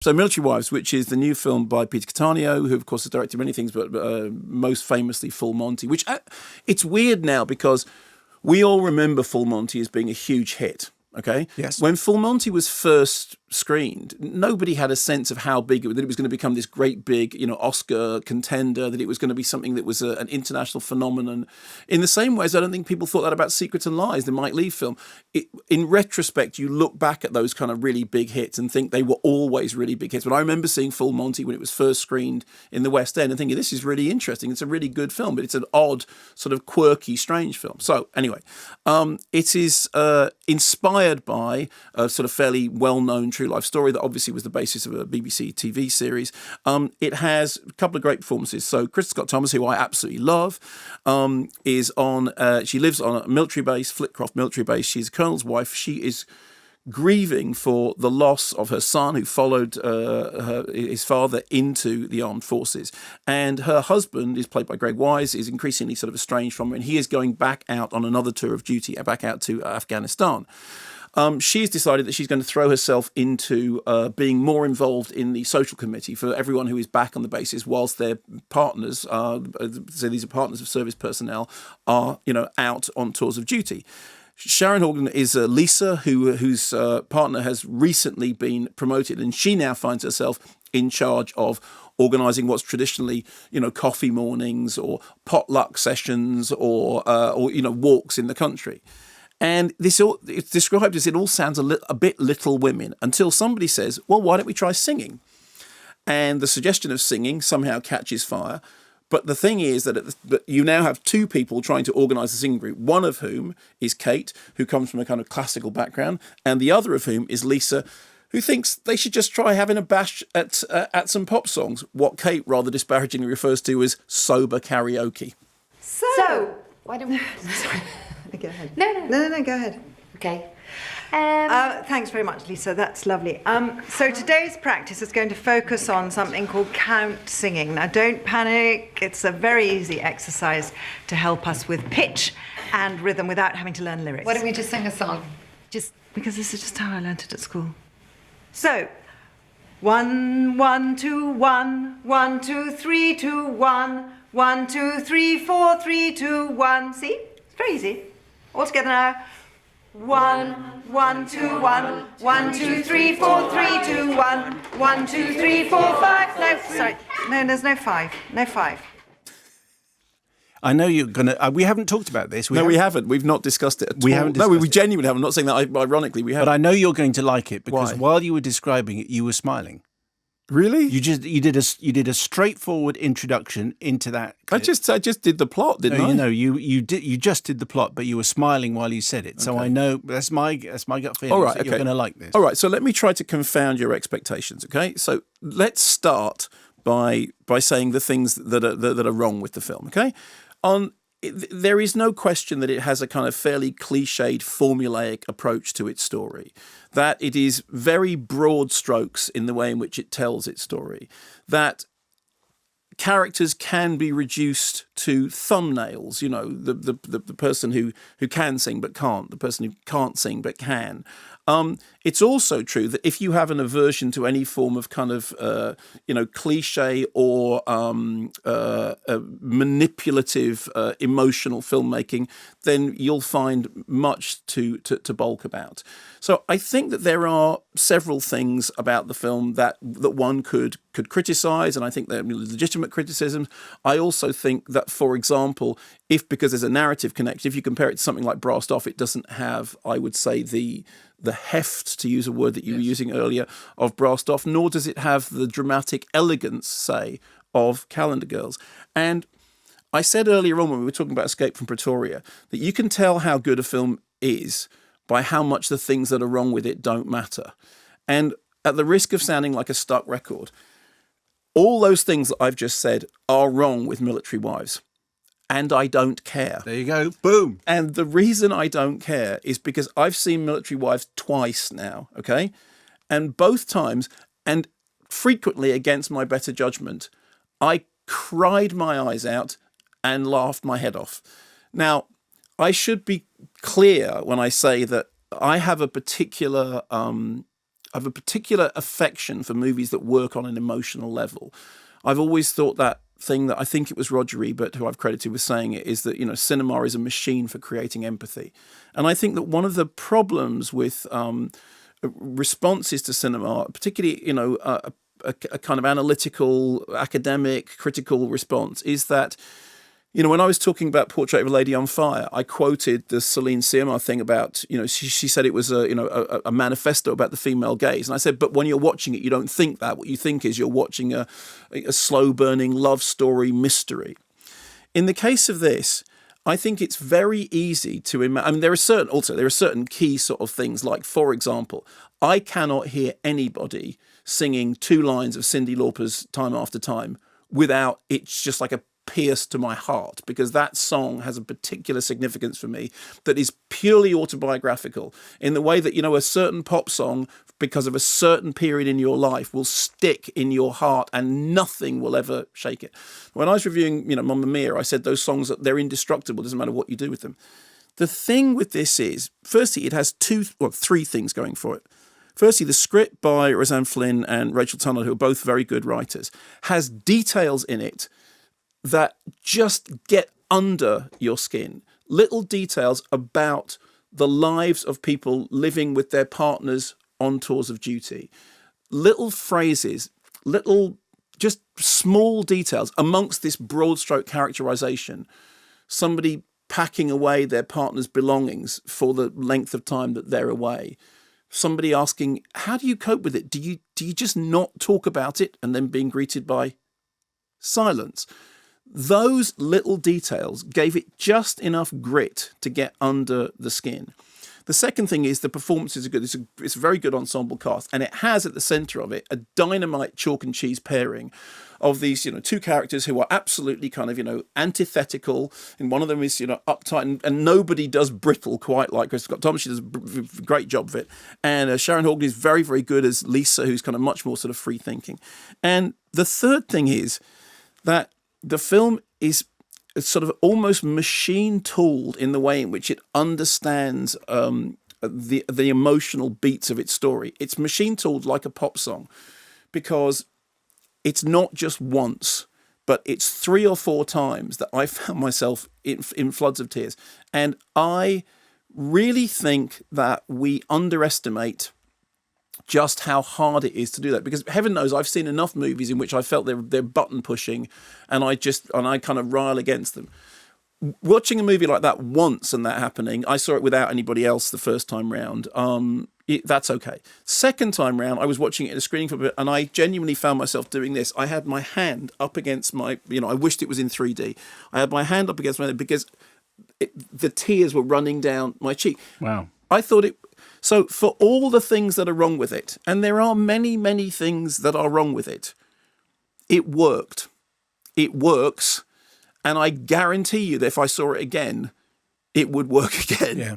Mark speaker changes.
Speaker 1: So Military Wives, which is the new film by Peter Cattaneo, who of course has directed many things, but most famously Full Monty, which it's weird now because we all remember Full Monty as being a huge hit. Okay.
Speaker 2: Yes.
Speaker 1: When Full Monty was first screened, nobody had a sense of how big that it was going to become this great big, Oscar contender, that it was going to be something that was an international phenomenon. In the same way as I don't think people thought that about Secrets and Lies, the Mike Leigh film. In retrospect, you look back at those kind of really big hits and think they were always really big hits. But I remember seeing Full Monty when it was first screened in the West End and thinking, this is really interesting. It's a really good film, but it's an odd, sort of quirky, strange film. So anyway, it is inspired by a sort of fairly well-known true life story that obviously was the basis of a BBC TV series. It has a couple of great performances. So Kristen Scott Thomas, who I absolutely love, is on. She lives on a military base, Flitcroft military base. She's a colonel's wife. She is grieving for the loss of her son, who followed his father into the armed forces. And her husband, is played by Greg Wise, is increasingly sort of estranged from her, and he is going back out on another tour of duty, back out to Afghanistan. She's decided that she's going to throw herself into being more involved in the social committee for everyone who is back on the bases, whilst their partners, so these are partners of service personnel, are out on tours of duty. Sharon Horgan is Lisa, whose partner has recently been promoted, and she now finds herself in charge of organising what's traditionally, coffee mornings or potluck sessions or walks in the country. And it's described as it all sounds a bit Little Women, until somebody says, well, why don't we try singing? And the suggestion of singing somehow catches fire. But the thing is that you now have two people trying to organise a singing group, one of whom is Kate, who comes from a kind of classical background, and the other of whom is Lisa, who thinks they should just try having a bash at some pop songs, what Kate rather disparagingly refers to as sober karaoke.
Speaker 3: So why don't we...
Speaker 4: Sorry. Go ahead.
Speaker 3: No,
Speaker 4: go ahead.
Speaker 3: Okay.
Speaker 4: Thanks very much, Lisa. That's lovely. So today's practice is going to focus on something called count singing. Now, don't panic. It's a very easy exercise to help us with pitch and rhythm without having to learn lyrics.
Speaker 3: Why don't we just sing a song?
Speaker 4: Just because this is just how I learnt it at school. So, 1, 1, 2, 1, 1, 2, 3, 2, 1, 1, 2, 3, 4, 3, 2, 1. See? It's very easy. All together now. 1, 1, 2, 1, 1, 2, 3, 4, 3, 2, 1, 1, 2, 3, 4, 5. No, sorry. No, there's no 5. No 5.
Speaker 2: I know you're going to... we haven't talked about this.
Speaker 1: We haven't. We've not discussed it at all.
Speaker 2: We haven't discussed
Speaker 1: we genuinely haven't. I'm not saying that ironically. We haven't.
Speaker 2: But I know you're going to like it because
Speaker 1: Why?
Speaker 2: while you were describing it, you were smiling.
Speaker 1: Really?
Speaker 2: You did a straightforward introduction into that clip.
Speaker 1: I just did the plot, didn't I?
Speaker 2: No, you just did the plot, but you were smiling while you said it. So
Speaker 1: Okay.
Speaker 2: I know that's my gut feeling.
Speaker 1: All right,
Speaker 2: that you're
Speaker 1: okay.
Speaker 2: going to like this.
Speaker 1: All right, so let me try to confound your expectations. Okay, so let's start by saying the things that are wrong with the film. Okay, there is no question that it has a kind of fairly cliched, formulaic approach to its story, that it is very broad strokes in the way in which it tells its story, that characters can be reduced to thumbnails, the person who can sing but can't, the person who can't sing but can. It's also true that if you have an aversion to any form of kind of, cliche or manipulative emotional filmmaking, then you'll find much to balk about. So I think that there are several things about the film that one could criticise, and I think they're legitimate criticisms. I also think that, for example, because there's a narrative connection, if you compare it to something like Brassed Off, it doesn't have, I would say, the heft, to use a word that you were using earlier, of Brassed Off, nor does it have the dramatic elegance, say, of Calendar Girls. And I said earlier on when we were talking about Escape from Pretoria that you can tell how good a film is by how much the things that are wrong with it don't matter. And at the risk of sounding like a stuck record, all those things that I've just said are wrong with Military Wives. And I don't care.
Speaker 2: There you go. Boom.
Speaker 1: And the reason I don't care is because I've seen Military Wives twice now, okay? And both times, and frequently against my better judgment, I cried my eyes out and laughed my head off. Now, I should be clear when I say that I have a particular have a particular affection for movies that work on an emotional level. I've always thought that thing that I think it was Roger Ebert, who I've credited with saying it, is that, you know, cinema is a machine for creating empathy. And I think that one of the problems with responses to cinema, particularly, you know, a kind of analytical, academic, critical response, is that, you know, when I was talking about Portrait of a Lady on Fire, I quoted the Celine Sciamma thing about, you know, she said it was a manifesto about the female gaze. And I said, but when you're watching it, you don't think that. What you think is you're watching a slow-burning love story mystery. In the case of this, I think it's very easy to imagine. I mean, there are certain key sort of things, like, for example, I cannot hear anybody singing 2 lines of Cyndi Lauper's Time After Time without it's just like a pierce to my heart, because that song has a particular significance for me that is purely autobiographical, in the way that, you know, a certain pop song, because of a certain period in your life, will stick in your heart and nothing will ever shake it. When I was reviewing, you know, Mamma Mia, I said those songs, that they're indestructible, doesn't matter what you do with them. The thing with this is, firstly, it has 3 things going for it. Firstly, the script by Roseanne Flynn and Rachel Tunnell, who are both very good writers, has details in it that just get under your skin. Little details about the lives of people living with their partners on tours of duty. Little phrases, little just small details amongst this broad stroke characterization. Somebody packing away their partner's belongings for the length of time that they're away. Somebody asking, how do you cope with it? Do you just not talk about it, and then being greeted by silence? Those little details gave it just enough grit to get under the skin. The second thing is the performances are good. It's a very good ensemble cast, and it has at the centre of it a dynamite chalk and cheese pairing of these, you know, 2 characters who are absolutely kind of, you know, antithetical. And one of them is, you know, uptight, and nobody does brittle quite like Chris Scott Thomas. She does a great job of it. And Sharon Horgan is very, very good as Lisa, who's kind of much more sort of free thinking. And the third thing is that the film is sort of almost machine tooled in the way in which it understands the emotional beats of its story. It's machine tooled like a pop song, because it's not just once, but it's 3 or 4 times that I found myself in floods of tears. And I really think that we underestimate just how hard it is to do that, because heaven knows I've seen enough movies in which I felt they're button pushing, and I kind of rile against them. Watching a movie like that once and that happening, I saw it without anybody else the first time round. That's okay. Second time round, I was watching it at a screening for a bit, and I genuinely found myself doing this. I had my hand up against my, you know, I wished it was in 3D. I had my hand up against my head because the tears were running down my cheek.
Speaker 2: Wow.
Speaker 1: I thought it. So for all the things that are wrong with it, and there are many, many things that are wrong with it, it worked. It works. And I guarantee you that if I saw it again, it would work again.
Speaker 2: Yeah.